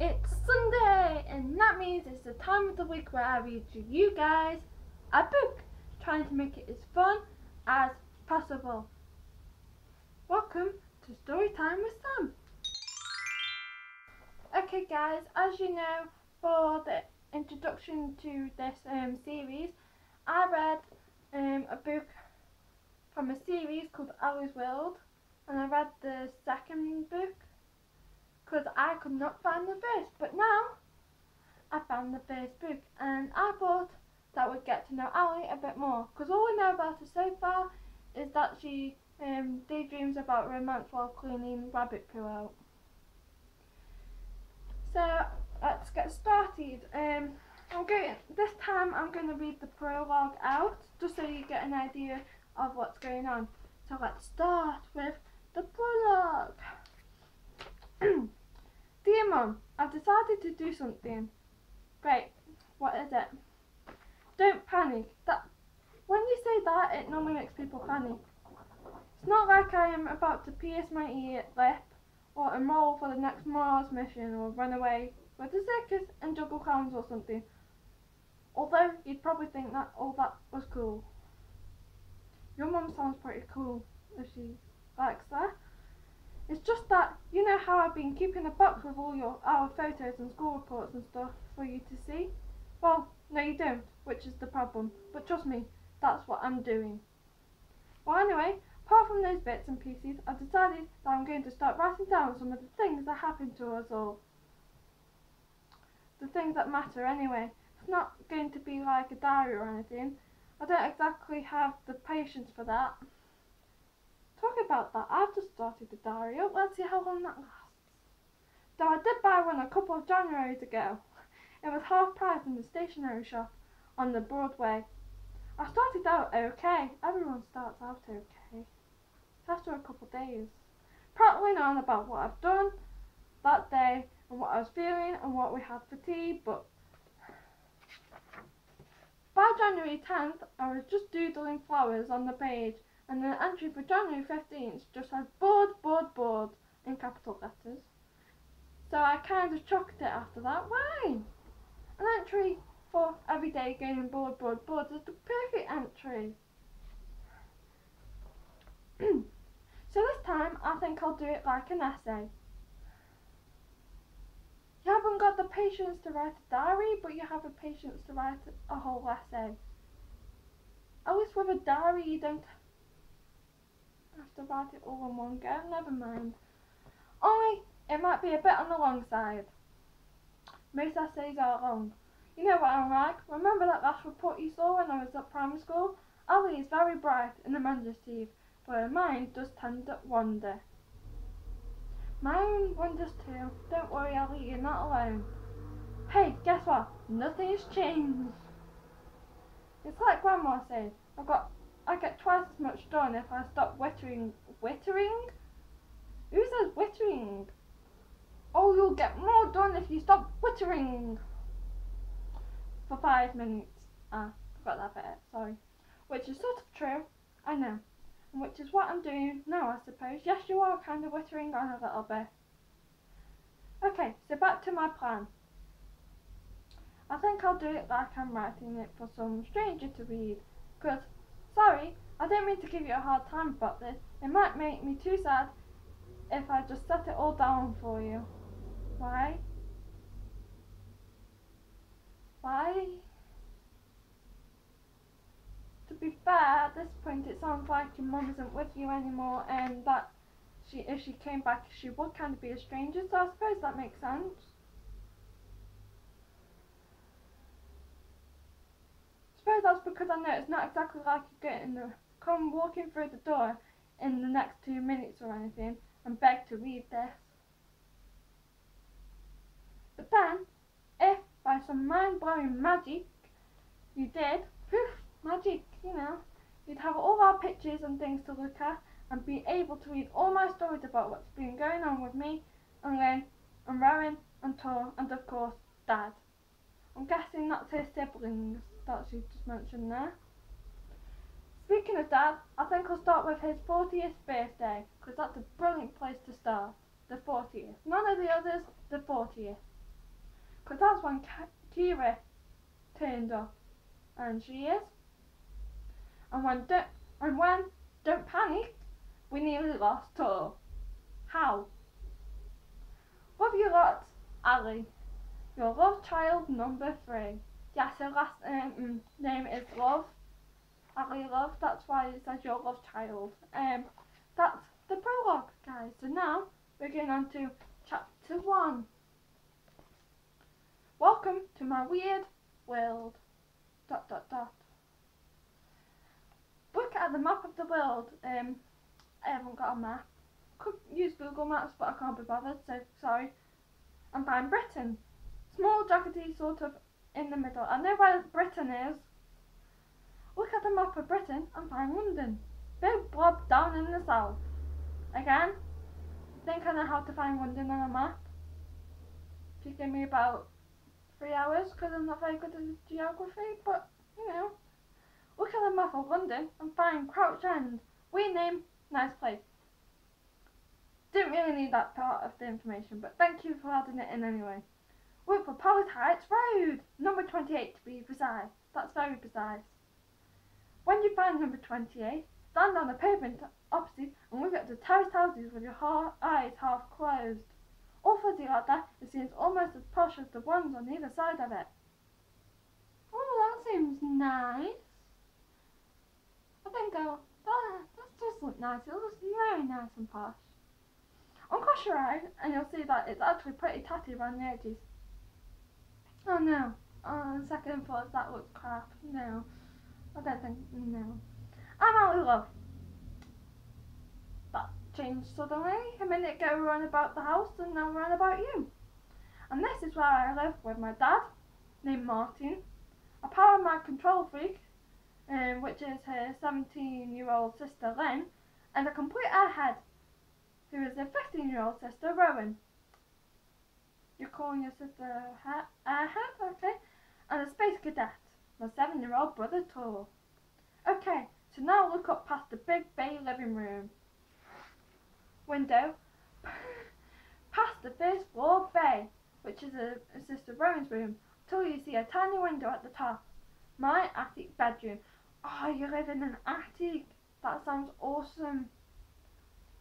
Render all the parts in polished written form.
It's Sunday, and that means it's the time of the week where I read to you guys a book, trying to make it as fun as possible. Welcome to Storytime with Sam. Okay guys, as you know, for the introduction to this series, I read a book from a series called Ali's World, and I read the second book because I could not find the first, but now I found the first book, and I thought that we'd get to know Ali a bit more, because all we know about her so far is that she daydreams about romance while cleaning rabbit poo out. So let's get started. This time I'm going to read the prologue out, just so you get an idea of what's going on. So let's start with the prologue. Dear Mum, I've decided to do something. Great, what is it? Don't panic. When you say that, it normally makes people panic. It's not like I am about to pierce my ear, lip, or enroll for the next Mars mission, or run away with the circus and juggle clowns or something. Although you'd probably think that all that was cool. Your mum sounds pretty cool if she likes that. It's just that, you know how I've been keeping a box with all our photos and school reports and stuff for you to see? Well, no you don't, which is the problem. But trust me, that's what I'm doing. Well anyway, apart from those bits and pieces, I've decided that I'm going to start writing down some of the things that happened to us all. The things that matter anyway. It's not going to be like a diary or anything. I don't exactly have the patience for that. Talking about that, I've just started the diary up. Let's see how long that lasts. Though I did buy one a couple of Januaries ago. It was half price in the stationery shop on the Broadway. I started out okay. Everyone starts out okay. After a couple of days, prattling on about what I've done that day and what I was feeling and what we had for tea, but by January 10th, I was just doodling flowers on the page, and the entry for January 15th just had bored in capital letters. So I kind of chucked it after that. Why? An entry for every day getting bored is the perfect entry. So this time I think I'll do it like an essay. You haven't got the patience to write a diary, but you have the patience to write a whole essay. At least with a diary you don't have to write it all in one go. Never mind. Only it might be a bit on the long side. Most essays are long. You know what I'm like. Remember that last report you saw when I was at primary school? Ali is very bright and imaginative, but her mind does tend to wander. Mine wanders too. Don't worry, Ali, you're not alone. Hey, guess what? Nothing's changed. It's like Grandma said. I get twice as much done if I stop wittering. Wittering? Who says wittering? Oh, you'll get more done if you stop wittering. For 5 minutes. Forgot that bit, sorry. Which is sort of true, I know. And which is what I'm doing now, I suppose. Yes, you are kind of wittering on a little bit. Okay, so back to my plan. I think I'll do it like I'm writing it for some stranger to read. Because, sorry, I don't mean to give you a hard time about this. It might make me too sad if I just set it all down for you. Why? Why? To be fair, at this point it sounds like your mum isn't with you anymore, and that if she came back she would kind of be a stranger, so I suppose that makes sense. I suppose that's because I know it's not exactly like you come walking through the door in the next 2 minutes or anything and beg to read this. But then, if by some mind-blowing magic you did, poof, magic, you know, you'd have all our pictures and things to look at and be able to read all my stories about what's been going on with me and Lynn and Rowan and Tor and of course Dad. I'm guessing that's his siblings that she just mentioned there. Speaking of Dad, I think I'll start with his 40th birthday, because that's a brilliant place to start. The 40th. None of the others, the 40th. because that's when Kira turned up, and she is. And when don't panic, we nearly lost her. How? Love you lots, Ali. Your love child number 3. Yes, her last name is Love. Ali Love. That's why it says your love child. That's the prologue, guys. So now we're going on to chapter 1. Welcome to my weird world. ... Look at the map of the world. I haven't got a map. Could use Google Maps, but I can't be bothered, so sorry. And find Britain. Small, jaggedy, sort of in the middle. I know where Britain is. Look at the map of Britain and find London. Big blob down in the south. Again, I think I know how to find London on a map. If you give me about 3 hours, because I'm not very good at geography, but you know. Look at the map of London and find Crouch End. We name nice place. Didn't really need that part of the information, but thank you for adding it in anyway. Look for Palace Heights Road, number 28 to be precise. That's very precise. When you find number 28, stand on the pavement opposite and look at the terraced houses with your eyes half closed. All fuzzy like that, it seems almost as posh as the ones on either side of it. Oh, that seems nice. I think that does look nice. It looks very nice and posh. Uncross your eye and you'll see that it's actually pretty tatty around the edges. Oh no. On second thought, that looks crap. No. I don't think, no. I'm out of love. That changed suddenly. A minute ago we were on about the house and now we're on about you. And this is where I live with my dad, named Martin, a power mind control freak, which is her 17-year-old sister Lynn, and a complete airhead, who is a 15-year-old sister Rowan. You're calling your sister airhead? Okay. And a space cadet, my 7-year-old brother Tor. Okay, so now look up past the big bay living room window, past the first floor bay, which is a sister Rowan's room, till you see a tiny window at the top. My attic bedroom. Oh, you live in an attic. That sounds awesome.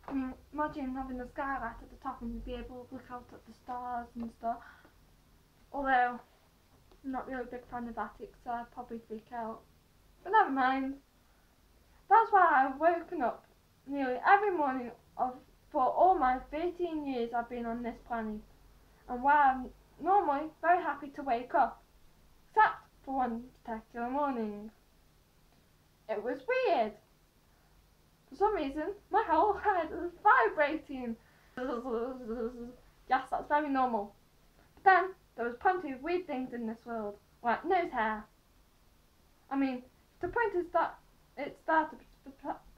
I mean, imagine having a skylight at the top and you'd be able to look out at the stars and stuff. Although, I'm not really a big fan of attics, so I'd probably freak out. But never mind. That's why I've woken up nearly every morning for all my 13 years I've been on this planet. And why I'm normally very happy to wake up. Except for one particular morning. It was weird. For some reason, my whole head was vibrating. Yes, that's very normal. But then, there was plenty of weird things in this world, like nose hair. I mean, the point is that it's there to...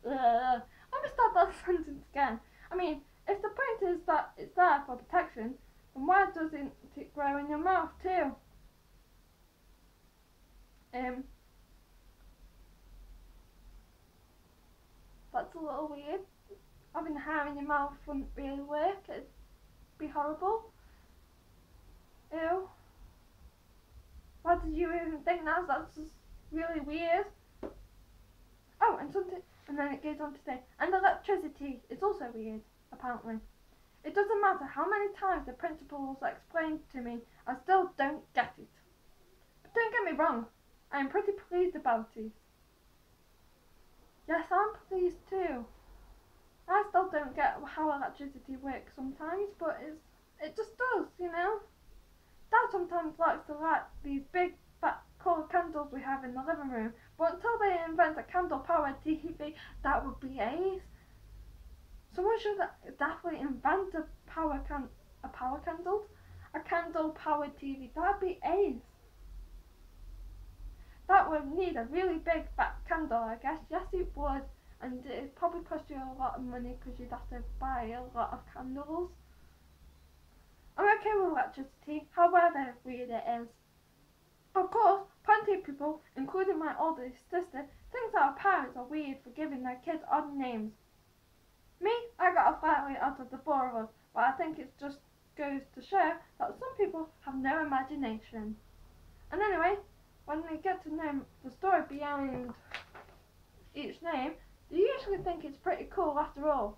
let me start that sentence again. I mean, if the point is that it's there for protection, then why doesn't it grow in your mouth too? That's a little weird. Having hair in your mouth wouldn't really work. It'd be horrible. Ew. Why did you even think that? That's just really weird. Oh, and then it goes on to say, and electricity is also weird, apparently. It doesn't matter how many times the principals explained to me, I still don't get it. But don't get me wrong, I am pretty pleased about it. Yes, I'm pleased too. I still don't get how electricity works sometimes, but it just does, you know. Dad sometimes likes to light these big fat colour candles we have in the living room, but until they invent a candle-powered TV, that would be ace. Someone should definitely invent a candle-powered TV. That'd be ace. That would need a really big fat candle, I guess. Yes, it would. And it'd probably cost you a lot of money because you'd have to buy a lot of candles. I'm okay with electricity, however weird it is. Of course, plenty of people, including my oldest sister, think that our parents are weird for giving their kids odd names. Me, I got a family out of the 4 of us, but I think it's just goes to show that some people have no imagination. And anyway, when they get to know the story behind each name, they usually think it's pretty cool after all.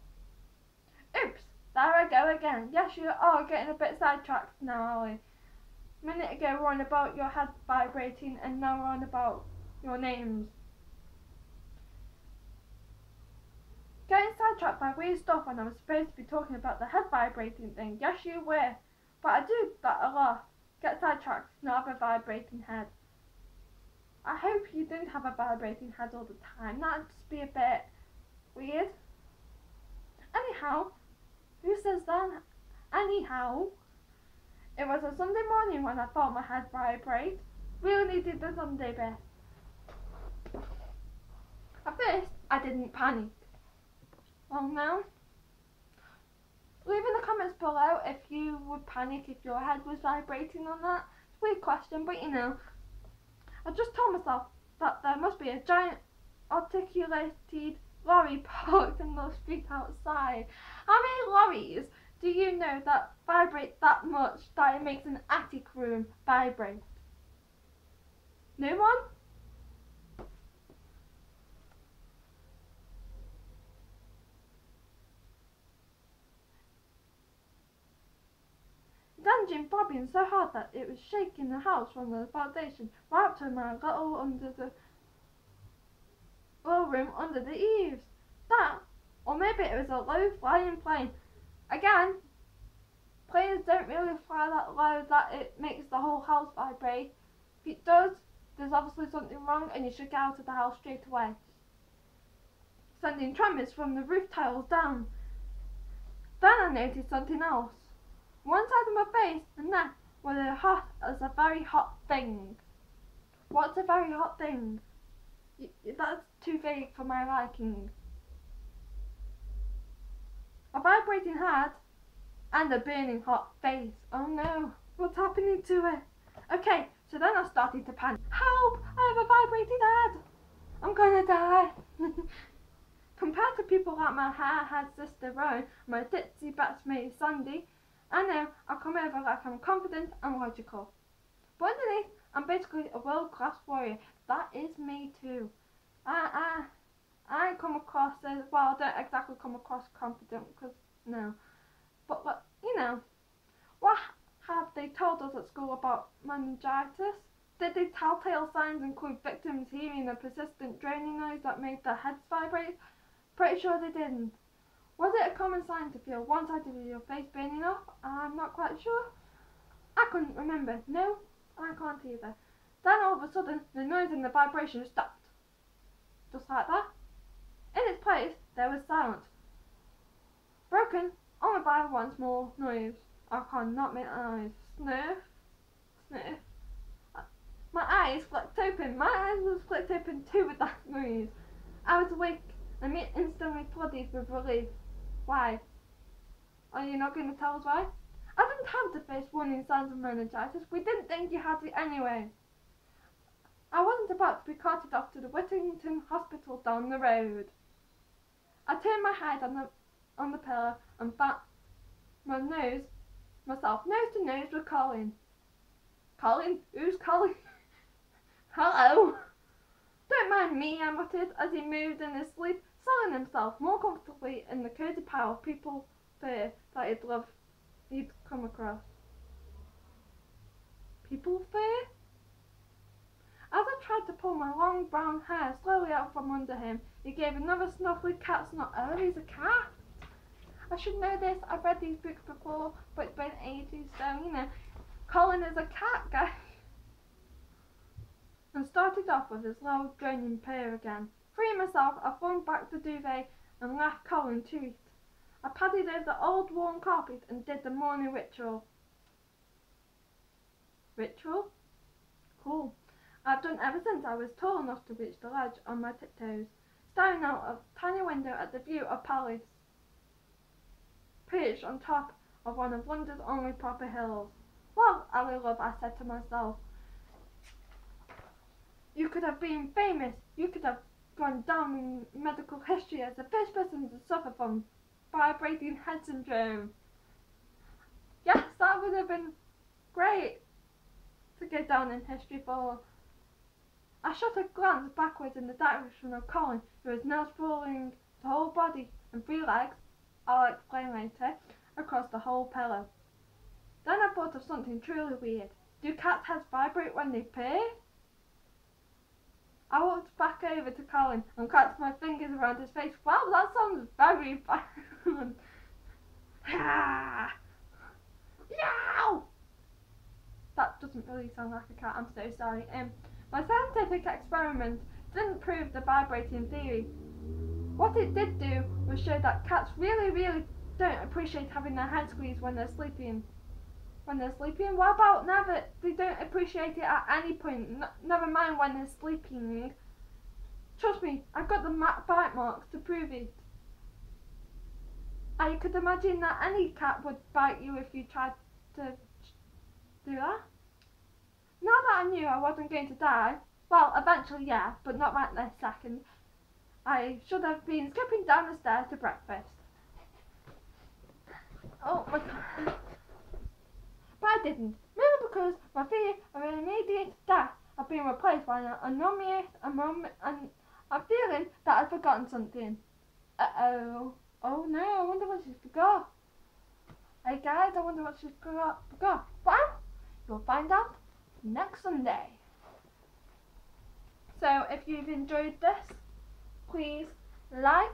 Oops, there I go again. Yes, you are getting a bit sidetracked now, Ali. A minute ago we're on about your head vibrating, and now we're on about your names. Getting sidetracked by weird stuff when I was supposed to be talking about the head vibrating thing. Yes, you were. But I do that a lot. Get sidetracked, not have a vibrating head. I hope you didn't have a vibrating head all the time. That'd just be a bit weird. Anyhow, who says that? Anyhow, it was a Sunday morning when I felt my head vibrate. Really needed the Sunday bit. At first, I didn't panic. Well, now, leave in the comments below if you would panic if your head was vibrating on that. It's a weird question, but you know, I just told myself that there must be a giant articulated lorry parked in the street outside. How many lorries do you know that vibrate that much that it makes an attic room vibrate? No one? It's engine bobbing so hard that it was shaking the house from the foundation right up to my little room under the eaves. That, or maybe it was a low flying plane. Again, planes don't really fly that low that it makes the whole house vibrate. If it does, there's obviously something wrong and you should get out of the house straight away. Sending tremors from the roof tiles down. Then I noticed something else. One side of my face and neck was as a very hot thing. What's a very hot thing? That's too vague for my liking. A vibrating head and a burning hot face. Oh no, what's happening to it? Okay, so then I started to panic. Help! I have a vibrating head! I'm gonna die! Compared to people like my hair-head sister Rowan, my ditzy batchmate Sandy, I know I come over like I'm confident and logical. But underneath, I'm basically a world-class warrior. That is me too. I come across as, well, I don't exactly come across confident, because, no. But, you know, what have they told us at school about meningitis? Did the telltale signs include victims hearing a persistent droning noise that made their heads vibrate? Pretty sure they didn't. Was it a common sign to feel one side of your face burning off? I'm not quite sure. I couldn't remember. No, I can't either. Then all of a sudden, the noise and the vibration stopped. Just like that. In its place, there was silence. Broken only by one small noise. I cannot make that noise. Sniff. Sniff. My eyes flicked open. My eyes was flicked open too with that noise. I was awake and instantly flooded with relief. Why? Are you not going to tell us why? I didn't have the first warning signs of meningitis. We didn't think you had it anyway. I wasn't about to be carted off to the Whittington Hospital down the road. I turned my head on the pillow and found myself nose to nose with Colin. Colin? Who's Colin? Hello? Don't mind me, I muttered as he moved in his sleep, settling himself more comfortably in the cozy pile of people fur that he'd come across. People fur? As I tried to pull my long brown hair slowly out from under him, he gave another snuffly cat snort. Oh, he's a cat! I should know this. I've read these books before, but it's been ages, so, you know. Colin is a cat guy. And started off with his loud droning purr again. Freeing myself, I flung back the duvet and left Colin to it. I padded over the old worn carpet and did the morning ritual. Ritual? Cool. I've done ever since I was tall enough to reach the ledge on my tiptoes, staring out of a tiny window at the view of Palace, perched on top of one of London's only proper hills. Well, Ali love, I said to myself, you could have been famous. You could have gone down in medical history as the first person to suffer from vibrating head syndrome. Yes, that would have been great to go down in history for. I shot a glance backwards in the direction of Colin, who was now sprawling his whole body and 3 legs, I'll explain later, across the whole pillow. Then I thought of something truly weird. Do cats' heads vibrate when they purr? I walked back over to Colin and clapped my fingers around his face. Wow, that sounds very violent. Yow! That doesn't really sound like a cat, I'm so sorry. My scientific experiment didn't prove the vibrating theory. What it did do was show that cats really don't appreciate having their head squeezed when they're sleeping. What about never? They don't appreciate it at any point, never mind when they're sleeping. Trust me, I've got the bite marks to prove it. I could imagine that any cat would bite you if you tried to do that. Now that I knew I wasn't going to die, well, eventually yeah, but not right this second, I should have been skipping down the stairs to breakfast. Oh my god. But I didn't, mainly because my fear of an immediate death had been replaced by an enormous and I'm feeling that I'd forgotten something. Uh-oh. Oh no, I wonder what she forgot. Hey guys, I wonder what she forgot. Well, you'll find out next Sunday. So if you've enjoyed this, please like,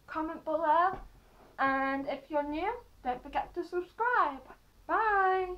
comment below, and if you're new, don't forget to subscribe. Bye!